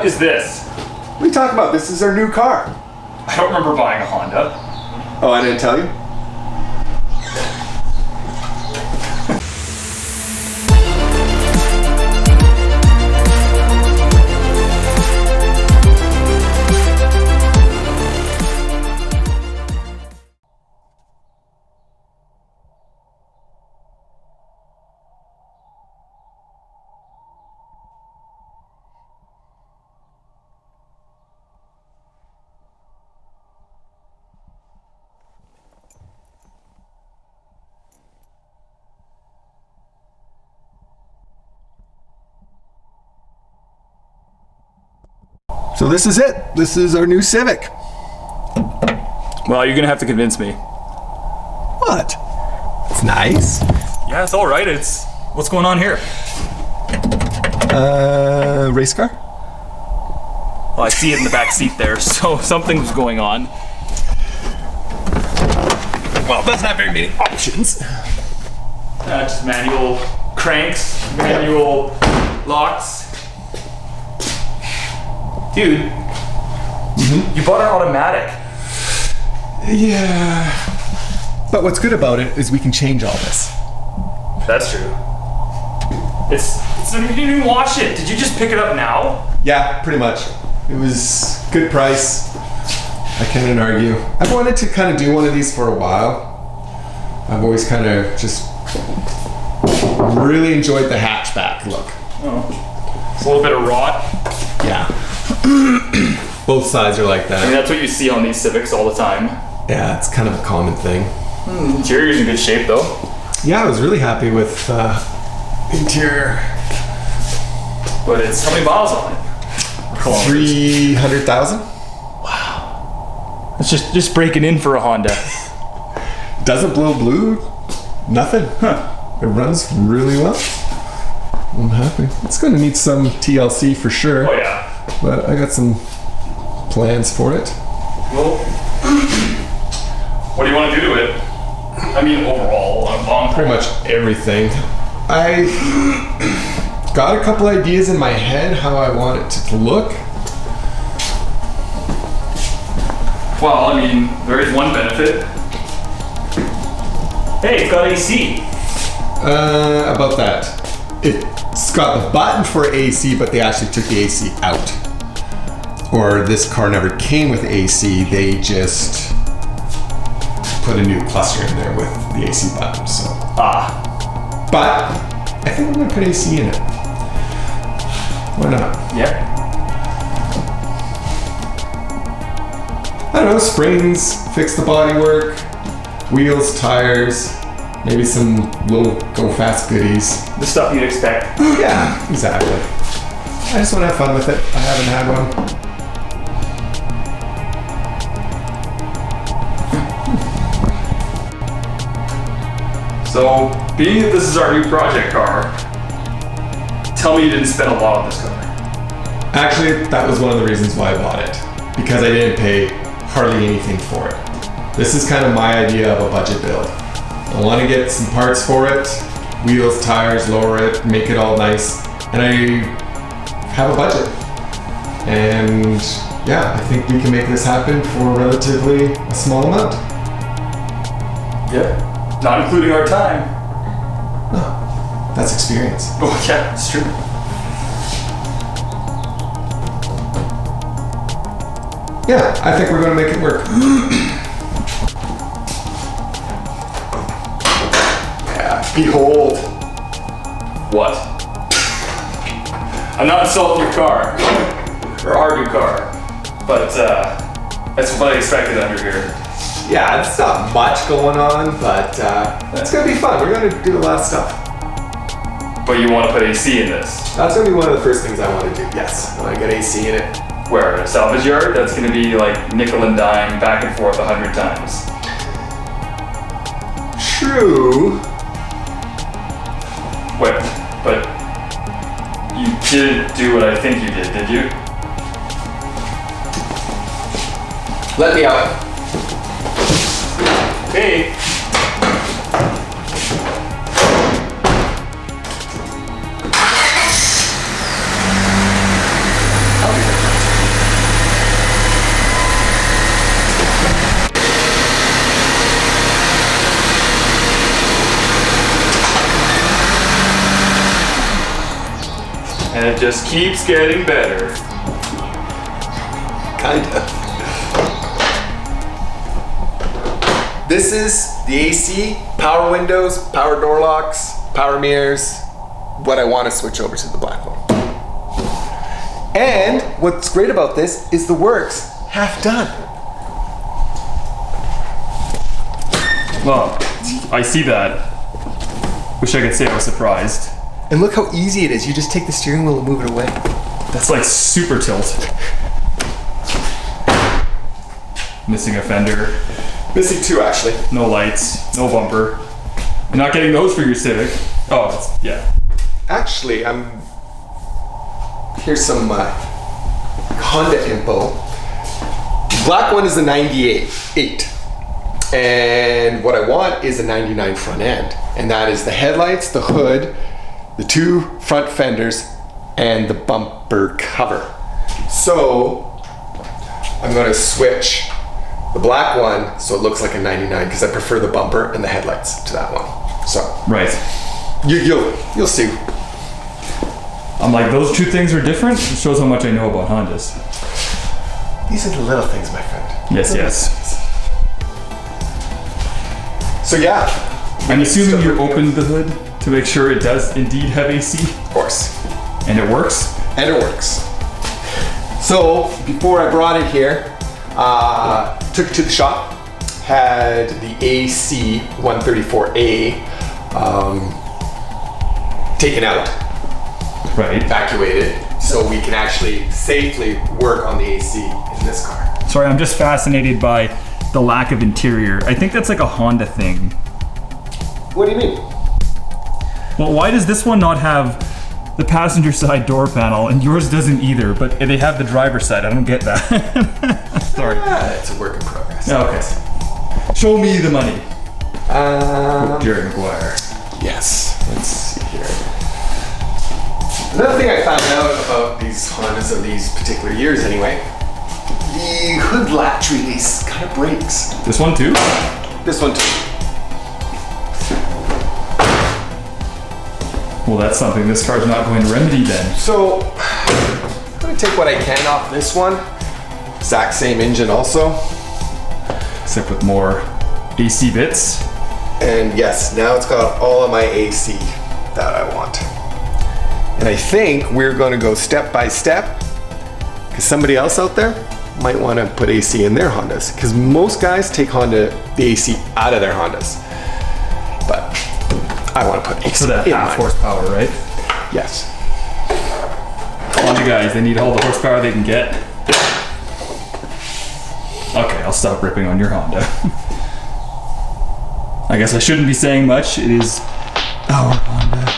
What is this? What are you talking about? This is our new car. I don't remember buying a Honda. Oh, I didn't tell you? So this is it. This is our new Civic. Well, you're gonna have to convince me. What? It's nice. Yeah, it's all right. What's going on here? Race car? Well, I see it in the back seat there, so something's going on. Well, it doesn't have very many options. Just manual cranks, manual locks. Dude, you bought an automatic. Yeah. But what's good about it is we can change all this. That's true. You didn't even wash it. Did you just pick it up now? Yeah, pretty much. It was good price. I can't argue. I've wanted to kind of do one of these for a while. I've always kind of just really enjoyed the hatchback look. Oh. It's a little bit of rot. Yeah. Both sides are like that. I mean, that's what you see on these Civics all the time. Yeah, it's kind of a common thing. Interior's in good shape, though. Yeah, I was really happy with interior. But it's how many miles on it? 300,000. Wow. It's just breaking in for a Honda. Doesn't blow blue. Nothing. Huh. It runs really well. I'm happy. It's going to need some TLC for sure. Oh yeah. But I got some plans for it. Well, what do you want to do to it? I mean, overall, long pretty much everything. I got a couple ideas in my head how I want it to look. Well, I mean, there is one benefit. Hey, it's got AC. About that. It's got the button for AC, but they actually took the AC out. Or this car never came with AC, they just put a new cluster in there with the AC button, so. But I think I'm gonna put AC in it. Why not? Yeah. I don't know, springs, fix the bodywork, wheels, tires, maybe some little go fast goodies. The stuff you'd expect. Yeah, exactly. I just want to have fun with it. I haven't had one. So, being that this is our new project car, tell me you didn't spend a lot on this car. Actually, that was one of the reasons why I bought it. Because I didn't pay hardly anything for it. This is kind of my idea of a budget build. I want to get some parts for it, wheels, tires, lower it, make it all nice, and I have a budget. And yeah, I think we can make this happen for relatively a small amount. Yeah. Not including our time. No, that's experience. Oh yeah, it's true. Yeah, I think we're going to make it work. Yeah, behold. What? I'm not insulting your car, or our new car, but that's what I expected under here. Yeah, it's not much going on, but it's going to be fun. We're going to do a lot of stuff. But you want to put AC in this? That's going to be one of the first things I want to do, yes. I want to get AC in it. Where? In a salvage yard? That's going to be like nickel and dime, back and forth 100 times. True. Wait, but you didn't do what I think you did you? Let me out. Hey. And it just keeps getting better. Kinda. This is the AC, power windows, power door locks, power mirrors, what I want to switch over to the black one. And what's great about this is the work's half done. Well, I see that. Wish I could say I was surprised. And look how easy it is. You just take the steering wheel and move it away. That's like super tilt. Missing a fender. Missing two, actually. No lights. No bumper. You're not getting those for your Civic. Oh, yeah. Actually, here's some Honda info. Black one is a 98. And what I want is a 99 front end. And that is the headlights, the hood, the two front fenders, and the bumper cover. So I'm going to switch the black one so it looks like a 99 because I prefer the bumper and the headlights to that one. So Right. you'll see. I'm like, those two things are different? It shows how much I know about Hondas. These are the little things, my friend. Yes. So yeah. I'm assuming you opened the hood to make sure it does indeed have AC? Of course. And it works? And it works. So before I brought it here, took it to the shop, had the AC 134A taken out, Right. evacuated, so we can actually safely work on the AC in this car. Sorry, I'm just fascinated by the lack of interior. I think that's like a Honda thing. What do you mean? Well, why does this one not have the passenger side door panel and yours doesn't either, but they have the driver's side? I don't get that. Sorry. It's a work in progress. Okay. Show me the money. Jerry Maguire. Yes. Let's see here. Another thing I found out about these Hondas of these particular years anyway, the hood latch release kind of breaks. This one too? This one too. Well, that's something this car's not going to remedy then. So, I'm gonna take what I can off this one. Exact same engine also. Except with more AC bits. And yes, now it's got all of my AC that I want. And I think we're gonna go step by step, because somebody else out there might wanna put AC in their Hondas, because most guys take the AC out of their Hondas. But I wanna put AC So that in half mine. horsepower, right? Yes. Honda guys, they need all the horsepower they can get. Okay, I'll stop ripping on your Honda. I guess I shouldn't be saying much. It is our Honda.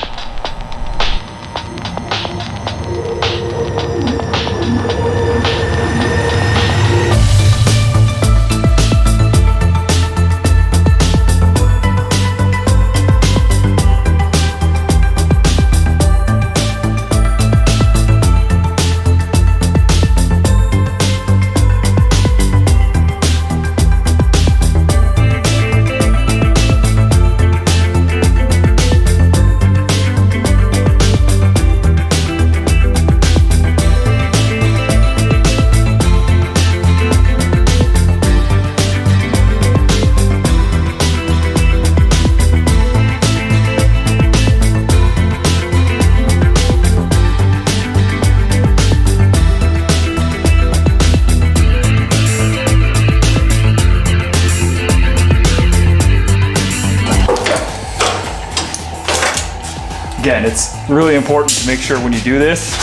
Again, it's really important to make sure when you do this,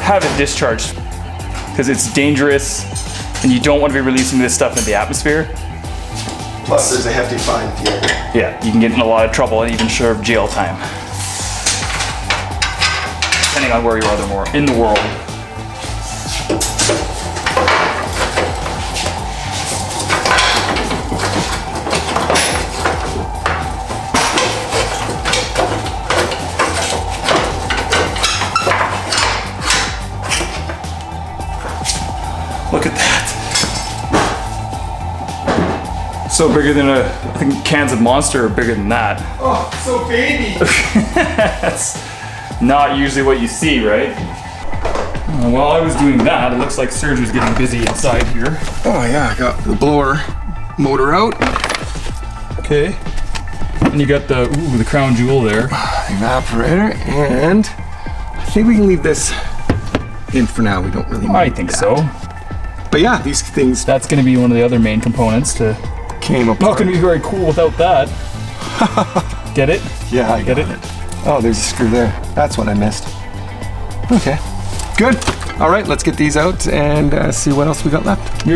have it discharged, because it's dangerous and you don't want to be releasing this stuff into the atmosphere. Plus there's a hefty fine fee. Yeah, you can get in a lot of trouble and even serve jail time. Depending on where you are in the world. Look at that. So bigger than I think cans of Monster are bigger than that. Oh, so baby. not usually what you see, right? While I was doing that, it looks like Serge was getting busy inside here. Oh yeah, I got the blower motor out. Okay. And you got the crown jewel there. Evaporator, and I think we can leave this in for now. We don't really need I think that. so. But yeah, these things That's going to be one of the other main components to... came apart. Not going to be very cool without that. Get it? Yeah, I Get get it? it. Oh, there's a screw there. That's what I missed. Okay, good. All right, let's get these out and see what else we got left.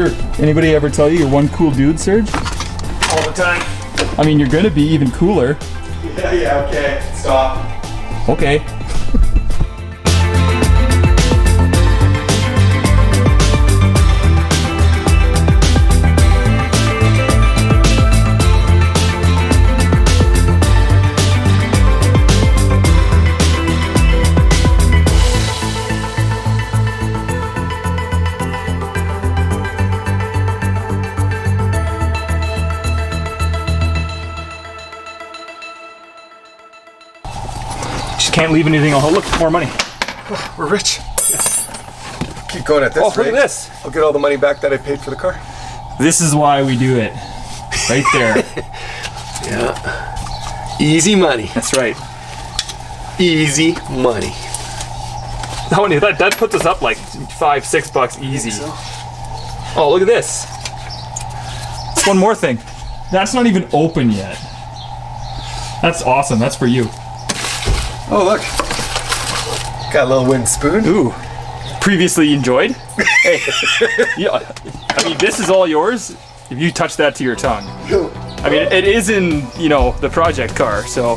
Anybody ever tell you you're one cool dude, Serge? All the time. I mean, you're going to be even cooler. Yeah, okay. Stop. Okay. Just can't leave anything on. Oh, look, more money. We're rich. Yes. Keep going at this Oh, look rate. at this. I'll get all the money back that I paid for the car. This is why we do it. Right there. Yeah. Easy money. That's right. Easy money. That puts us up like $5-6 easy. So? Oh, look at this. One more thing. That's not even open yet. That's awesome. That's for you. Oh, look. Got a little wooden spoon. Ooh. Previously enjoyed? Hey. Yeah. I mean, this is all yours if you touch that to your tongue. I mean, it is in, the project car, so.